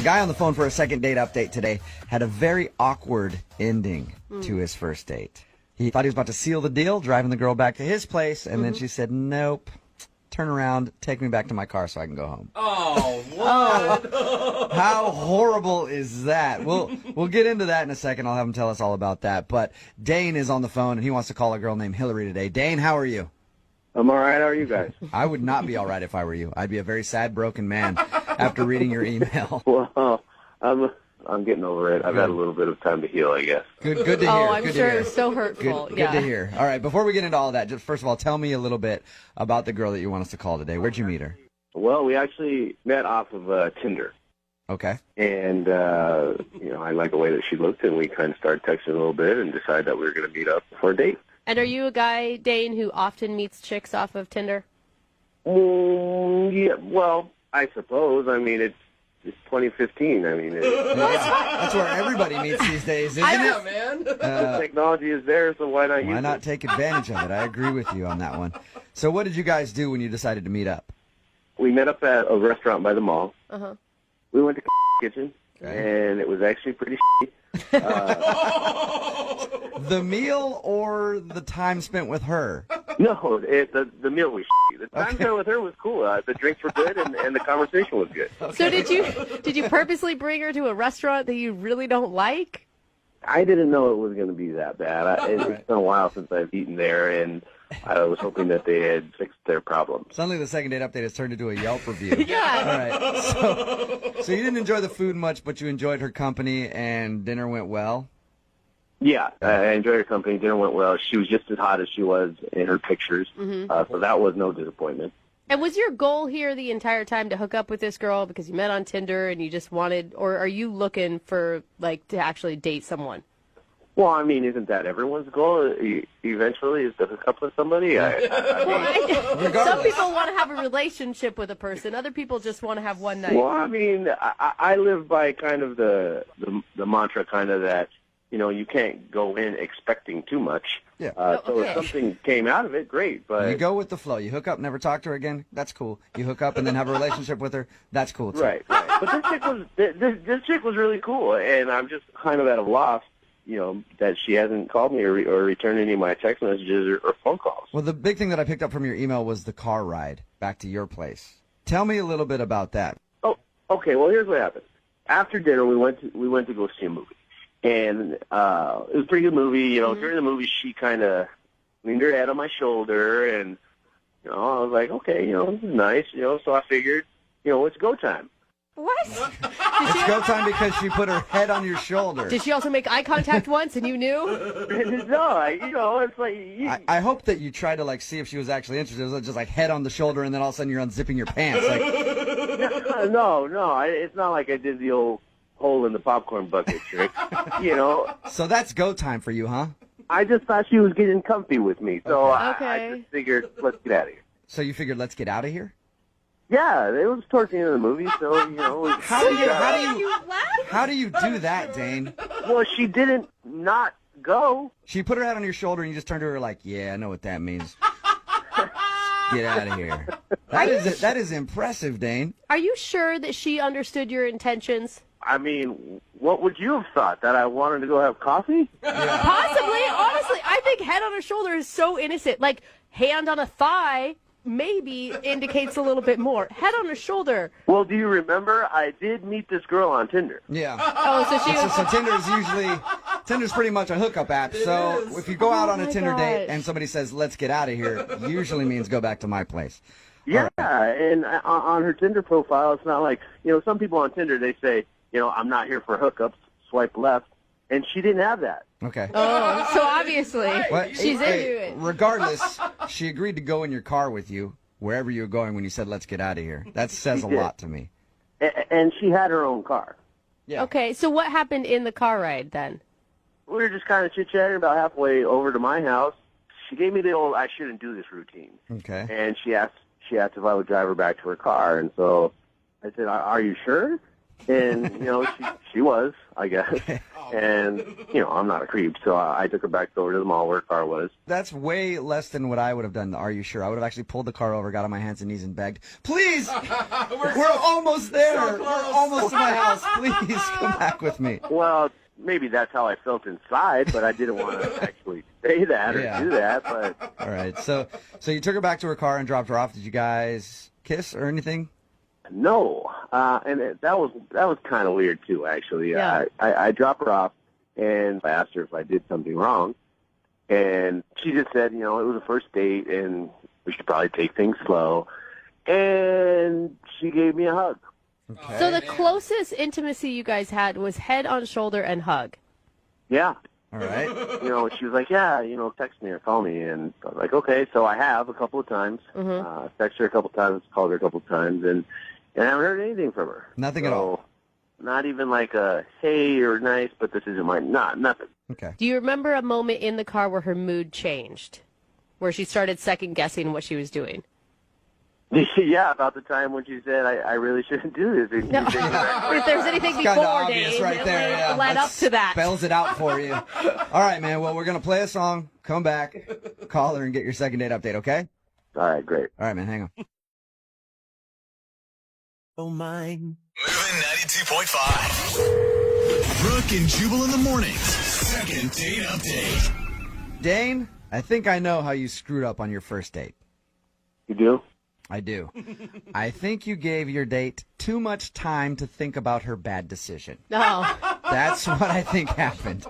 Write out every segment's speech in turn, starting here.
guy on the phone for a second date update today had a very awkward ending to his first date. He thought he was about to seal the deal, driving the girl back to his place, and then she said, nope, turn around, take me back to my car so I can go home. Oh, what? How horrible is that? We'll get into that in a second. I'll have him tell us all about that. But Dane is on the phone, and he wants to call a girl named Hillary today. Dane, how are you? I'm all right. How are you guys? I would not be all right if I were you. I'd be a very sad, broken man after reading your email. Well, I'm getting over it. I've had a little bit of time to heal, I guess. Good to hear. Oh, I'm good sure to hear. it was so hurtful. Good to hear. All right, before we get into all of that, just first of all, tell me a little bit about the girl that you want us to call today. Where'd you meet her? Well, we actually met off of Tinder. Okay. And, I liked the way that she looked, and we kind of started texting a little bit and decided that we were going to meet up for a date. And are you a guy, Dane, who often meets chicks off of Tinder? Yeah, well, I suppose. I mean, it's 2015. I mean, That's where everybody meets these days, isn't Yeah, it? man. the technology is there, so why not use Why it? not take advantage of it? I agree with you on that one. So what did you guys do when you decided to meet up? We met up at a restaurant by the mall. Uh-huh. We went to kitchen, Okay. and it was actually pretty The meal or the time spent with her? No, the meal was The time spent with her was cool. The drinks were good, and the conversation was good. So did you purposely bring her to a restaurant that you really don't like? I didn't know it was going to be that bad. It's been a while since I've eaten there, and I was hoping that they had fixed their problems. Suddenly the second date update has turned into a Yelp review. Yeah. All right. So you didn't enjoy the food much, but you enjoyed her company, and dinner went well? Yeah, I enjoyed her company. Dinner went well. She was just as hot as she was in her pictures, so that was no disappointment. And was your goal here the entire time to hook up with this girl because you met on Tinder and you just wanted, or are you looking for, to actually date someone? Well, I mean, isn't that everyone's goal eventually is to hook up with somebody? Some Regardless. people want to have a relationship with a person. Other people just want to have one night. Well, I mean, I live by kind of the mantra kind of that, you can't go in expecting too much. Yeah. So if something came out of it, great. But You go with the flow. You hook up, never talk to her again. That's cool. You hook up and then have a relationship with her. That's cool too. Right. But this chick was really cool, and I'm just kind of at a loss, that she hasn't called me or returned any of my text messages or phone calls. Well, the big thing that I picked up from your email was the car ride back to your place. Tell me a little bit about that. Oh, okay. Well, here's what happened. After dinner, we went to go see a movie, and it was a pretty good movie. During the movie, she kind of leaned her head on my shoulder, and I was like, okay, this is nice. So I figured, it's go time. What? It's go time because she put her head on your shoulder. Did she also make eye contact once and you knew? No, it's like I hope that you tried to see if she was actually interested. It was just head on the shoulder, and then all of a sudden you're unzipping your pants. no. It's not like I did the old hole in the popcorn bucket trick. So that's go time for you, huh? I just thought she was getting comfy with me, so Okay. I just figured, let's get out of here. So you figured, let's get out of here? Yeah, it was towards the end of the movie, so How do you do that, Dane? Well, she didn't not go. She put her head on your shoulder, and you just turned to her like, yeah, I know what that means. Get out of here. That is impressive, Dane. Are you sure that she understood your intentions? I mean, what would you have thought? That I wanted to go have coffee? Possibly. Honestly, I think head on a shoulder is so innocent. Hand on a thigh maybe indicates a little bit more. Head on a shoulder. Well, do you remember? I did meet this girl on Tinder. Yeah. Oh, so she was... So Tinder's pretty much a hookup app. So if you go out on a my Tinder date gosh. and somebody says, let's get out of here, usually means go back to my place. Yeah, and on her Tinder profile, it's not like, some people on Tinder, they say, I'm not here for hookups, swipe left, and she didn't have that. Okay. Oh, so obviously she's into it. Regardless, she agreed to go in your car with you wherever you were going when you said, let's get out of here. That says a did. lot to me. And she had her own car. Yeah. Okay, so what happened in the car ride then? We were just kind of chit-chatting about halfway over to my house. She gave me the old I shouldn't do this routine. Okay. And she asked if I would drive her back to her car. And so I said, are you sure? And, she was, I guess. And, I'm not a creep, so I took her back over to the mall where her car was. That's way less than what I would have done. Are you sure? I would have actually pulled the car over, got on my hands and knees, and begged, "Please, we're almost there. We're almost to my house. Please come back with me." Well, maybe that's how I felt inside, but I didn't want to actually say that or do that. But all right, so you took her back to her car and dropped her off. Did you guys kiss or anything? no, that was kind of weird too. Actually, Yeah. I dropped her off and I asked her if I did something wrong, and she just said, it was a first date and we should probably take things slow. And she gave me a hug. Okay. So the closest intimacy you guys had was head on shoulder and hug. Yeah. All right. She was like, yeah, text me or call me. And I was like, okay. So I have a couple of times. Texted her a couple of times, called her a couple of times, and I haven't heard anything from her. Nothing at all. Not even like a, hey, you're nice, but this isn't mine. Nothing. Okay. Do you remember a moment in the car where her mood changed? Where she started second guessing what she was doing? Yeah, about the time when she said, I really shouldn't do this. No. If there's anything Kinda before, obvious Dave, right there. that Yeah. led up to that. Spells it out for you. All right, man. Well, we're gonna play a song. Come back, call her, and get your second date update. Okay? All right, great. All right, man. Hang on. Oh, mine. Moving 92.5. Brooke and Jubal in the mornings. Second date update. Dane, I think I know how you screwed up on your first date. You do? I do. I think you gave your date too much time to think about her bad decision. No. That's what I think happened.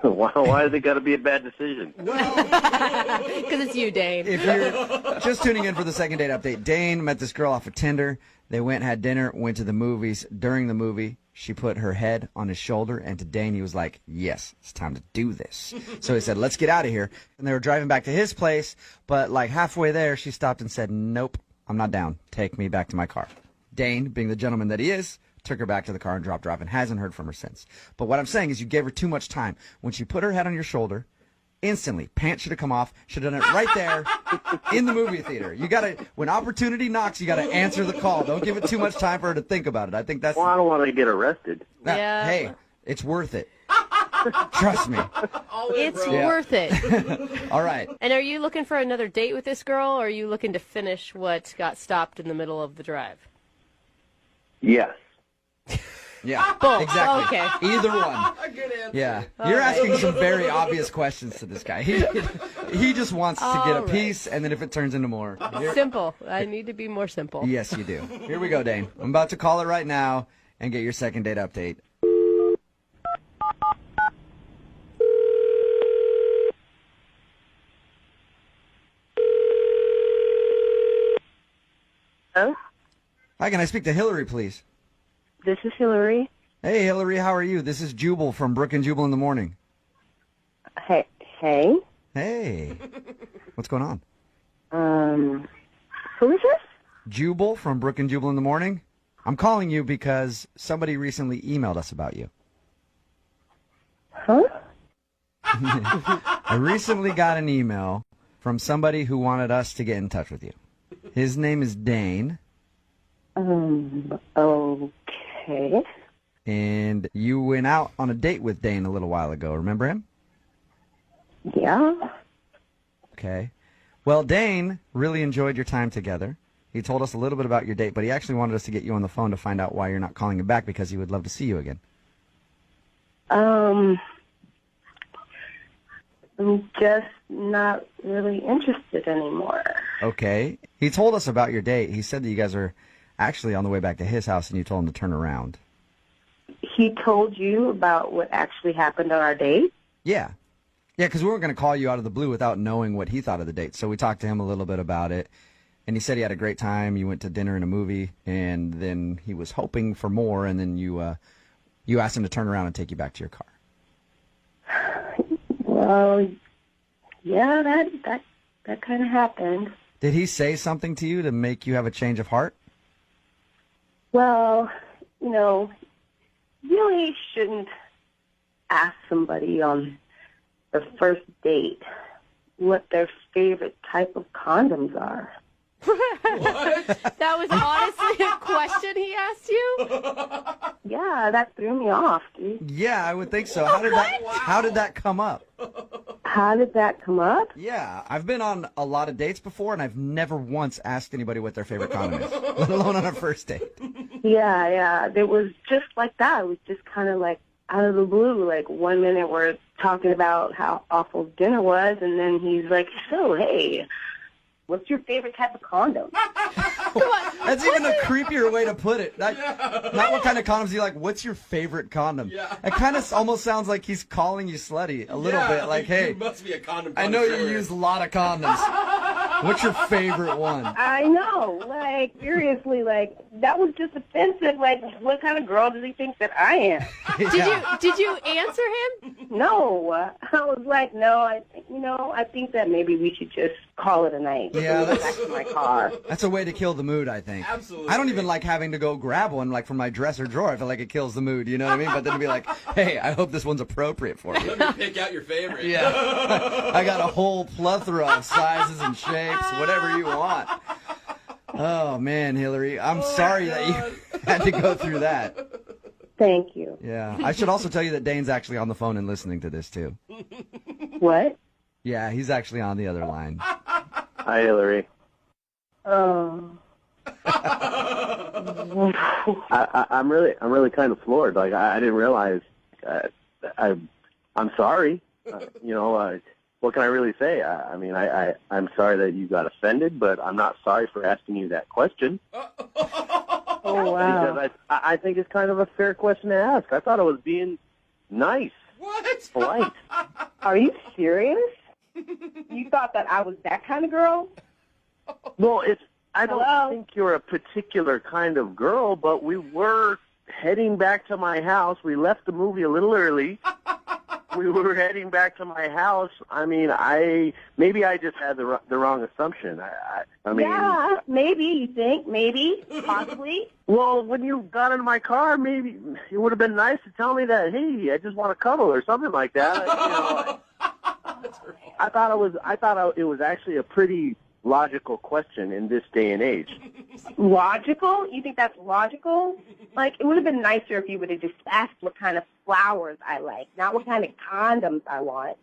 Why has it got to be a bad decision? Because it's you, Dane. If you're just tuning in for the second date update, Dane met this girl off of Tinder. They went, had dinner, went to the movies. During the movie, she put her head on his shoulder, and to Dane, he was like, yes, it's time to do this. So he said, let's get out of here. And they were driving back to his place, but like halfway there, she stopped and said, nope, I'm not down. Take me back to my car. Dane, being the gentleman that he is, took her back to the car and dropped her off and hasn't heard from her since. But what I'm saying is you gave her too much time. When she put her head on your shoulder, instantly, pants should have come off. Should have done it right there in the movie theater. You gotta, when opportunity knocks, you gotta answer the call. Don't give it too much time for her to think about it. I think that's. Well, I don't want to get arrested. Yeah. Hey, it's worth it. Trust me. It's Yeah. worth it. All right. And are you looking for another date with this girl, or are you looking to finish what got stopped in the middle of the drive? Yes. Yeah. Both. Exactly. Okay. Either one. Good answer. Yeah. You're asking some very obvious questions to this guy. He just wants to get a All right. piece, and then if it turns into more. Simple. I need to be more simple. Yes, you do. Here we go, Dane. I'm about to call it right now and get your second date update. Hello, Hi, can I speak to Hillary, please? this is Hillary. Hey, Hillary, how are you? This is Jubal from Brooke and Jubal in the Morning. Hey, Hey. What's going on? who is this? Jubal from Brooke and Jubal in the Morning. I'm calling you because somebody recently emailed us about you. Huh? I recently got an email from somebody who wanted us to get in touch with you. His name is Dane, Okay. and you went out on a date with Dane a little while ago. Remember him? Yeah. Okay. Well, Dane really enjoyed your time together. He told us a little bit about your date, but he actually wanted us to get you on the phone to find out why you're not calling him back because he would love to see you again. I'm just not really interested anymore. Okay. He told us about your date. He said that you guys are actually on the way back to his house and you told him to turn around. He told you about what actually happened on our date? Yeah. Yeah, because we weren't going to call you out of the blue without knowing what he thought of the date. So we talked to him a little bit about it. And he said he had a great time. You went to dinner and a movie. And then he was hoping for more. And then you asked him to turn around and take you back to your car. Well, yeah, that kind of happened. Did he say something to you to make you have a change of heart? Well, you really shouldn't ask somebody on their first date what their favorite type of condoms are. That was honestly a question he asked you? Yeah, that threw me off, dude. Yeah, I would think so. How did that come up? How did that come up? Yeah, I've been on a lot of dates before, and I've never once asked anybody what their favorite condom is, let alone on a first date. Yeah. It was just like that. It was just kind of like out of the blue. Like 1 minute we're talking about how awful dinner was, and then he's like, so, hey, what's your favorite type of condom? That's even a creepier way to put it. Not what kind of condoms do you like, what's your favorite condom? Yeah. It kind of almost sounds like he's calling you slutty a little bit. Like, hey, you must be a condom I know you connoisseur. use a lot of condoms. What's your favorite one? I know. Like, seriously, like, that was just offensive. Like, what kind of girl does he think that I am? Did you answer him? No. I was like, no, I think that maybe we should just call it a night. Yeah, Go back to my car. That's a way to kill the mood, I think. Absolutely. I don't even like having to go grab one like from my dresser drawer. I feel like it kills the mood, you know what I mean? But then to be like, hey, I hope this one's appropriate for you. Let me pick out your favorite. Yeah. I got a whole plethora of sizes and shapes, whatever you want. Oh, man, Hillary. I'm sorry that you had to go through that. Thank you. Yeah. I should also tell you that Dane's actually on the phone and listening to this, too. What? Yeah, he's actually on the other line. Hi, Hillary. Oh. I'm really kind of floored. Like I didn't realize. I'm sorry. What can I really say? I'm sorry that you got offended, but I'm not sorry for asking you that question. Oh, wow. Because I think it's kind of a fair question to ask. I thought I was being nice, What? polite. Are you serious? You thought that I was that kind of girl? Well, I don't Hello? think you're a particular kind of girl, but we were heading back to my house. We left the movie a little early. We were heading back to my house. I mean, maybe I just had the wrong assumption. I mean, Yeah, maybe, you think? Maybe, possibly. well, when you got in my car, maybe it would have been nice to tell me that, hey, I just want to cuddle or something like that. I thought it was actually a pretty logical question in this day and age. Logical? You think that's logical? Like, it would have been nicer if you would have just asked what kind of flowers I like, not what kind of condoms I want.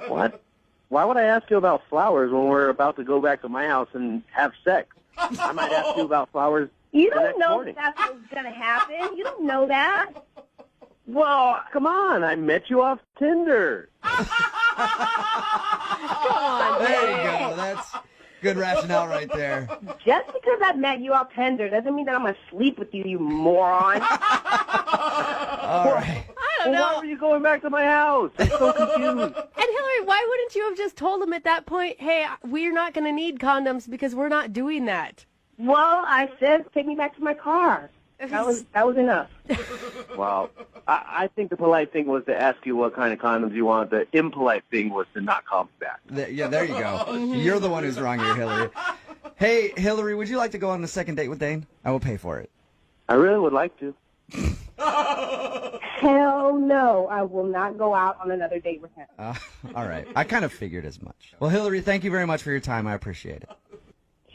What? Why would I ask you about flowers when we're about to go back to my house and have sex? I might ask you about flowers You the don't next know morning. that that's what's going to happen. You don't know that. Well, come on. I met you off Tinder. Come on, There you Dane. go. That's good rationale right there. Just because I met you off Tinder doesn't mean that I'm going to sleep with you, you moron. All right. I don't Well, why know. were you going back to my house? I'm so confused. And Hillary, why wouldn't you have just told him at that point, hey, we're not going to need condoms because we're not doing that? Well, I said, take me back to my car. That was enough. Well, I think the polite thing was to ask you what kind of condoms you want. The impolite thing was to not call me back. Yeah, there you go. You're the one who's wrong here, Hillary. Hey, Hillary, would you like to go on a second date with Dane? I will pay for it. I really would like to. Hell no, I will not go out on another date with him. All right. I kind of figured as much. Well, Hillary, thank you very much for your time. I appreciate it.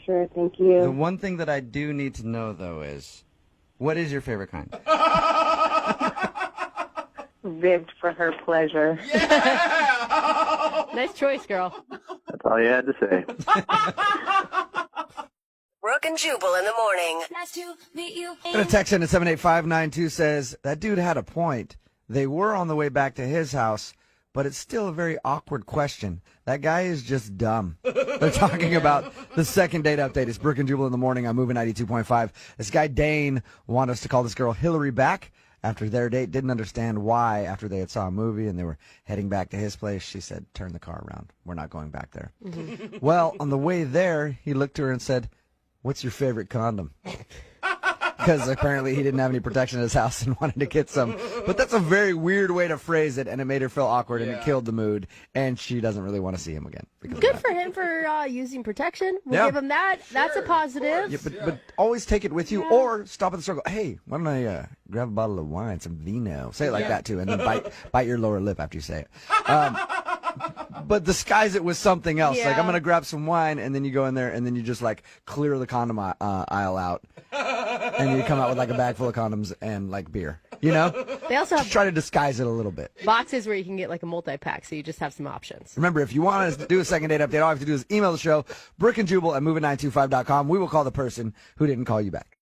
Sure, thank The you. one thing that I do need to know, though, is what is your favorite kind? Ribbed for her pleasure. Nice choice, girl. That's all you had to say. Brooke and Jubal in the morning. Nice to meet you. Got a text in at 78592 says, that dude had a point. They were on the way back to his house, but it's still a very awkward question. That guy is just dumb. They're talking about the second date update. It's Brooke and Jubal in the morning on Moving 92.5. This guy, Dane, wanted us to call this girl Hillary back after their date. Didn't understand why after they had saw a movie and they were heading back to his place. She said, turn the car around. We're not going back there. Well, on the way there, he looked to her and said, what's your favorite condom? Because apparently he didn't have any protection at his house and wanted to get some. But that's a very weird way to phrase it, and it made her feel awkward, and it killed the mood, and she doesn't really want to see him again. Because of Good that. for him for using protection. We'll Yeah. give him that. That's a positive. Yeah, but always take it with you, or stop at the store. Go, hey, why don't I grab a bottle of wine, some vino? Say it like that too, and then bite your lower lip after you say it. but disguise it with something else. Like, Yeah. I'm going to grab some wine, and then you go in there, and then you just, like, clear the condom aisle out. And you come out with, like, a bag full of condoms and, like, beer. You know? They also Just have try to disguise it a little bit. boxes where you can get like a multi-pack, so you just have some options. Remember, if you want us to do a second date update, all you have to do is email the show, brickandjubal@moving925.com. We will call the person who didn't call you back.